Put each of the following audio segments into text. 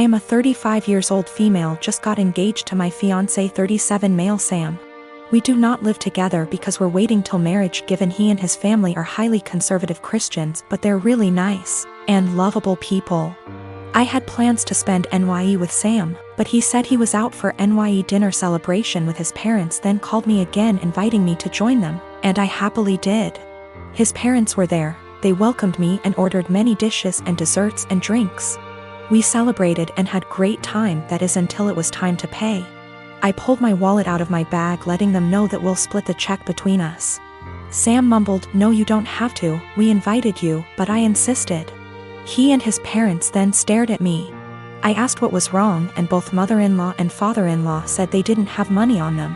I am a 35 years old female just got engaged to my fiancé 37 male Sam. We do not live together because we're waiting till marriage given he and his family are highly conservative Christians but they're really nice and lovable people. I had plans to spend NYE with Sam, but he said he was out for NYE dinner celebration with his parents then called me again inviting me to join them, and I happily did. His parents were there, they welcomed me and ordered many dishes and desserts and drinks. We celebrated and had great time, that is until it was time to pay. I pulled my wallet out of my bag letting them know that we'll split the check between us. Sam mumbled, "No, you don't have to, we invited you," but I insisted. He and his parents then stared at me. I asked what was wrong and both mother-in-law and father-in-law said they didn't have money on them.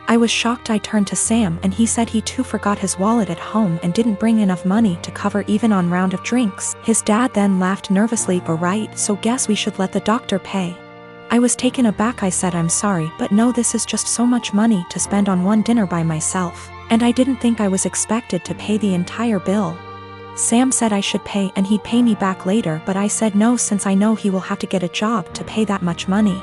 I was shocked. I turned to Sam and he said he too forgot his wallet at home and didn't bring enough money to cover even on round of drinks. His dad then laughed nervously, "Right, so guess we should let the doctor pay." I was taken aback. I said, "I'm sorry, but no, this is just so much money to spend on one dinner by myself, and I didn't think I was expected to pay the entire bill." Sam said I should pay and he'd pay me back later, but I said no since I know he will have to get a job to pay that much money.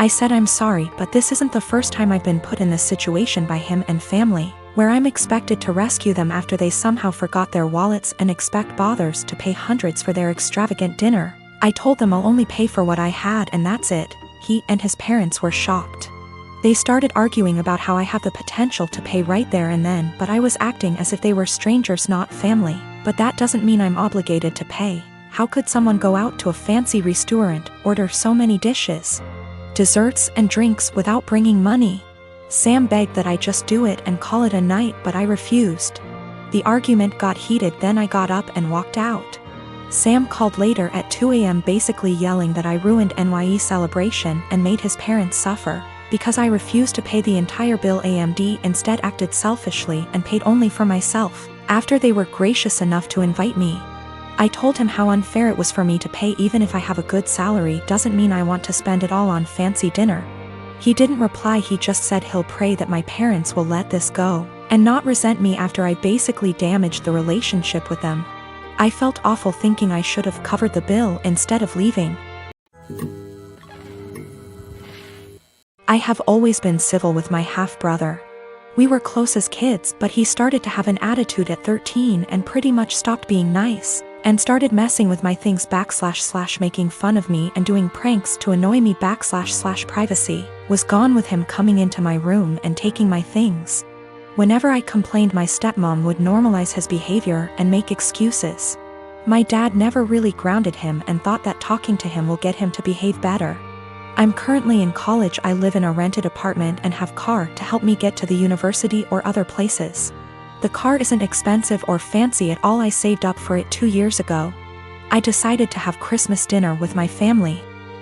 I said, "I'm sorry, but this isn't the first time I've been put in this situation by him and family, where I'm expected to rescue them after they somehow forgot their wallets and expect bothers to pay hundreds for their extravagant dinner." I told them I'll only pay for what I had and that's it. He and his parents were shocked. They started arguing about how I have the potential to pay right there and then, but I was acting as if they were strangers, not family. But that doesn't mean I'm obligated to pay. How could someone go out to a fancy restaurant, order so many dishes, desserts and drinks without bringing money? Sam begged that I just do it and call it a night, but I refused. The argument got heated, then I got up and walked out. Sam called later at 2 a.m. basically yelling that I ruined NYE celebration and made his parents suffer, because I refused to pay the entire bill. AMD instead acted selfishly and paid only for myself, after they were gracious enough to invite me. I told him how unfair it was for me to pay. Even if I have a good salary doesn't mean I want to spend it all on fancy dinner. He didn't reply, he just said he'll pray that my parents will let this go, and not resent me after I basically damaged the relationship with them. I felt awful thinking I should have covered the bill instead of leaving. I have always been civil with my half-brother. We were close as kids, but he started to have an attitude at 13 and pretty much stopped being nice, and started messing with my things / making fun of me and doing pranks to annoy me / privacy was gone with him coming into my room and taking my things. Whenever I complained, my stepmom would normalize his behavior and make excuses. My dad never really grounded him and thought that talking to him will get him to behave better. I'm currently in college. I live in a rented apartment and have car to help me get to the university or other places. The car isn't expensive or fancy at all. I saved up for it 2 years ago. I decided to have Christmas dinner with my family.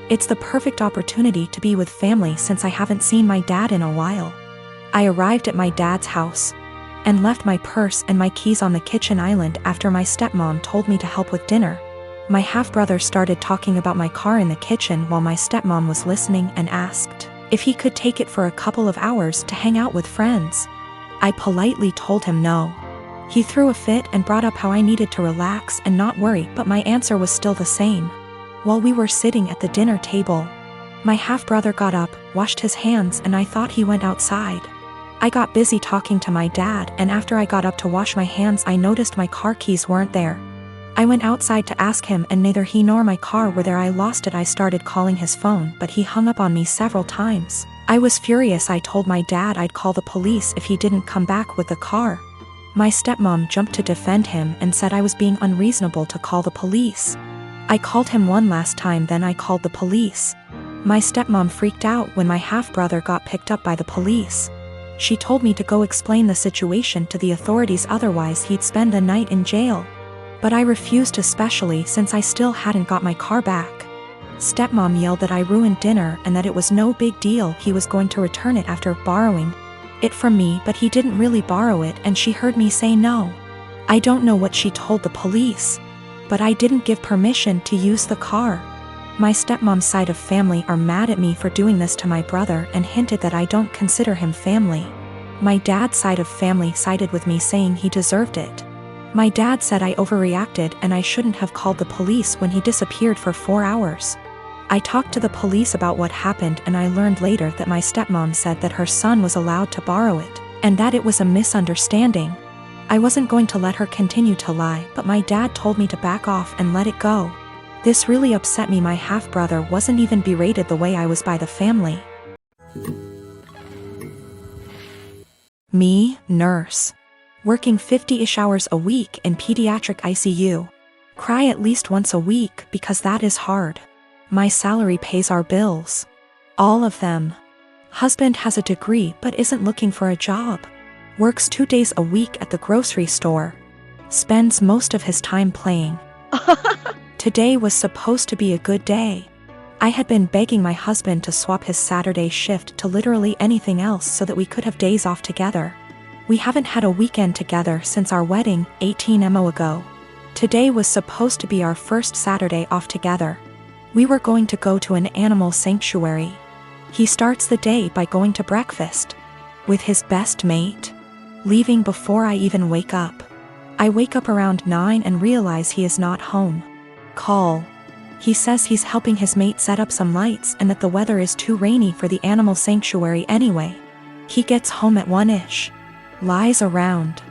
It's the perfect opportunity to be with family since I haven't seen my dad in a while. I arrived at my dad's house and left my purse and my keys on the kitchen island after my stepmom told me to help with dinner. My half-brother started talking about my car in the kitchen while my stepmom was listening and asked if he could take it for a couple of hours to hang out with friends. I politely told him no. He threw a fit and brought up how I needed to relax and not worry, but my answer was still the same. While we were sitting at the dinner table, my half-brother got up, washed his hands, and I thought he went outside. I got busy talking to my dad, and after I got up to wash my hands I noticed my car keys weren't there. I went outside to ask him and neither he nor my car were there. I lost it. I started calling his phone but he hung up on me several times. I was furious. I told my dad I'd call the police if he didn't come back with the car. My stepmom jumped to defend him and said I was being unreasonable to call the police. I called him one last time, then I called the police. My stepmom freaked out when my half-brother got picked up by the police. She told me to go explain the situation to the authorities, otherwise he'd spend the night in jail. But I refused, especially since I still hadn't got my car back. Stepmom yelled that I ruined dinner and that it was no big deal, he was going to return it after borrowing it from me, but he didn't really borrow it, and she heard me say no. I don't know what she told the police, but I didn't give permission to use the car. My stepmom's side of family are mad at me for doing this to my brother and hinted that I don't consider him family. My dad's side of family sided with me, saying he deserved it. My dad said I overreacted and I shouldn't have called the police when he disappeared for 4 hours. I talked to the police about what happened, and I learned later that my stepmom said that her son was allowed to borrow it, and that it was a misunderstanding. I wasn't going to let her continue to lie, but my dad told me to back off and let it go. This really upset me. My half-brother wasn't even berated the way I was by the family. Me, nurse. Working 50-ish hours a week in pediatric ICU. Cry at least once a week because that is hard. My salary pays our bills. All of them. Husband has a degree but isn't looking for a job. Works 2 days a week at the grocery store. Spends most of his time playing. Today was supposed to be a good day. I had been begging my husband to swap his Saturday shift to literally anything else so that we could have days off together. We haven't had a weekend together since our wedding, 18 months ago. Today was supposed to be our first Saturday off together. We were going to go to an animal sanctuary. He starts the day by going to breakfast with his best mate, leaving before I even wake up. I wake up around 9 and realize he is not home. Call. He says he's helping his mate set up some lights and that the weather is too rainy for the animal sanctuary anyway. He gets home at 1-ish. Lies around.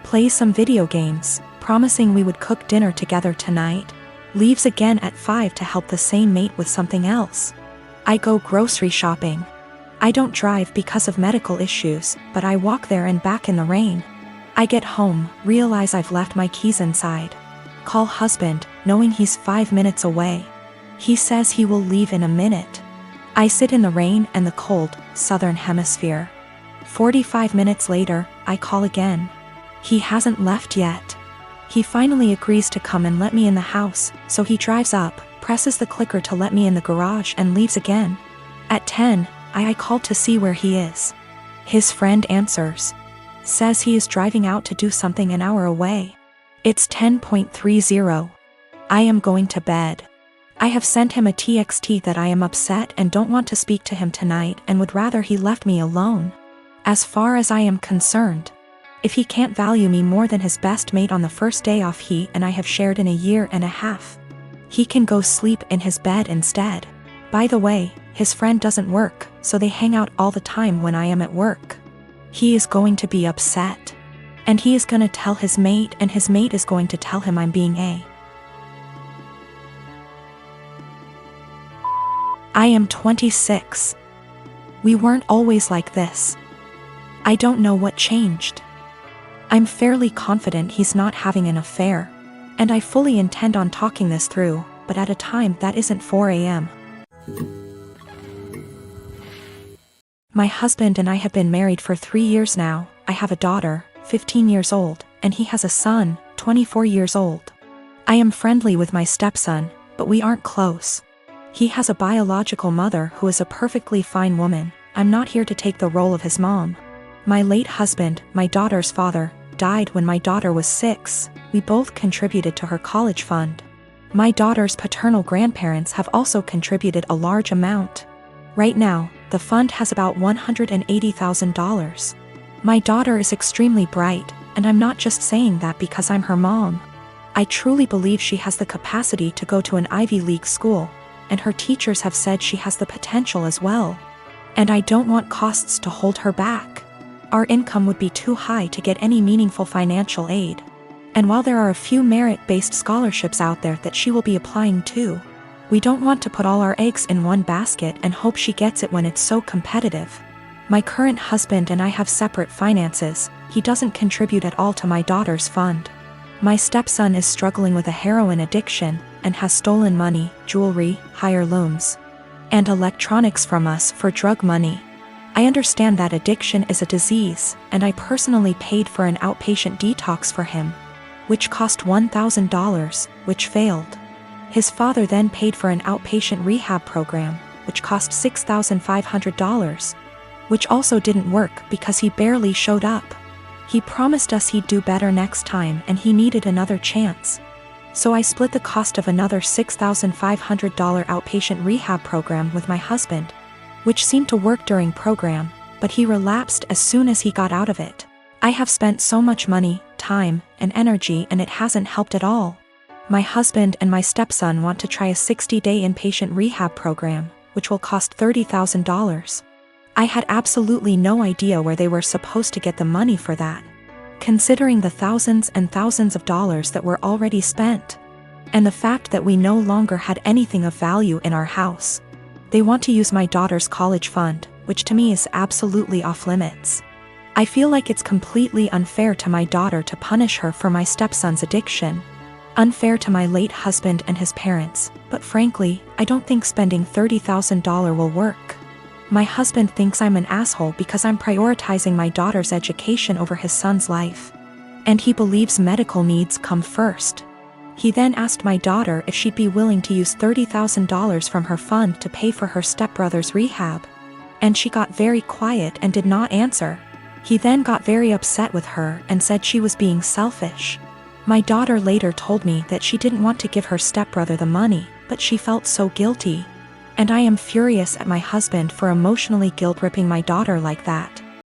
Plays some video games, promising we would cook dinner together tonight. Leaves again at 5 to help the same mate with something else. I go grocery shopping. I don't drive because of medical issues, but I walk there and back in the rain. I get home, realize I've left my keys inside. Call husband, knowing he's 5 minutes away. He says he will leave in a minute. I sit in the rain and the cold, southern hemisphere. 45 minutes later, I call again. He hasn't left yet. He finally agrees to come and let me in the house, so he drives up, presses the clicker to let me in the garage and leaves again. At 10, I called to see where he is. His friend answers. Says he is driving out to do something an hour away. It's 10:30. I am going to bed. I have sent him a TXT that I am upset and don't want to speak to him tonight and would rather he left me alone. As far as I am concerned, if he can't value me more than his best mate on the first day off he and I have shared in a year and a half, he can go sleep in his bed instead. By the way, his friend doesn't work, so they hang out all the time when I am at work. He is going to be upset. And he is going to tell his mate, and his mate is going to tell him I'm being I am 26. We weren't always like this. I don't know what changed. I'm fairly confident he's not having an affair, and I fully intend on talking this through, but at a time that isn't 4 a.m. My husband and I have been married for 3 years now. I have a daughter, 15 years old, and he has a son, 24 years old. I am friendly with my stepson, but we aren't close. He has a biological mother who is a perfectly fine woman. I'm not here to take the role of his mom. My late husband, my daughter's father, died when my daughter was 6. We both contributed to her college fund. My daughter's paternal grandparents have also contributed a large amount. Right now, the fund has about $180,000. My daughter is extremely bright, and I'm not just saying that because I'm her mom. I truly believe she has the capacity to go to an Ivy League school, and her teachers have said she has the potential as well. And I don't want costs to hold her back. Our income would be too high to get any meaningful financial aid. And while there are a few merit-based scholarships out there that she will be applying to, we don't want to put all our eggs in one basket and hope she gets it when it's so competitive. My current husband and I have separate finances. He doesn't contribute at all to my daughter's fund. My stepson is struggling with a heroin addiction and has stolen money, jewelry, heirlooms, and electronics from us for drug money. I understand that addiction is a disease, and I personally paid for an outpatient detox for him, which cost $1,000, which failed. His father then paid for an outpatient rehab program, which cost $6,500. Which also didn't work because he barely showed up. He promised us he'd do better next time and he needed another chance. So I split the cost of another $6,500 outpatient rehab program with my husband, which seemed to work during program, but he relapsed as soon as he got out of it. I have spent so much money, time, and energy and it hasn't helped at all. My husband and my stepson want to try a 60-day inpatient rehab program, which will cost $30,000. I had absolutely no idea where they were supposed to get the money for that, considering the thousands and thousands of dollars that were already spent, and the fact that we no longer had anything of value in our house. They want to use my daughter's college fund, which to me is absolutely off limits. I feel like it's completely unfair to my daughter to punish her for my stepson's addiction, unfair to my late husband and his parents, but frankly, I don't think spending $30,000 will work. My husband thinks I'm an asshole because I'm prioritizing my daughter's education over his son's life, and he believes medical needs come first. He then asked my daughter if she'd be willing to use $30,000 from her fund to pay for her stepbrother's rehab, and she got very quiet and did not answer. He then got very upset with her and said she was being selfish. My daughter later told me that she didn't want to give her stepbrother the money, but she felt so guilty. And I am furious at my husband for emotionally guilt-tripping my daughter like that.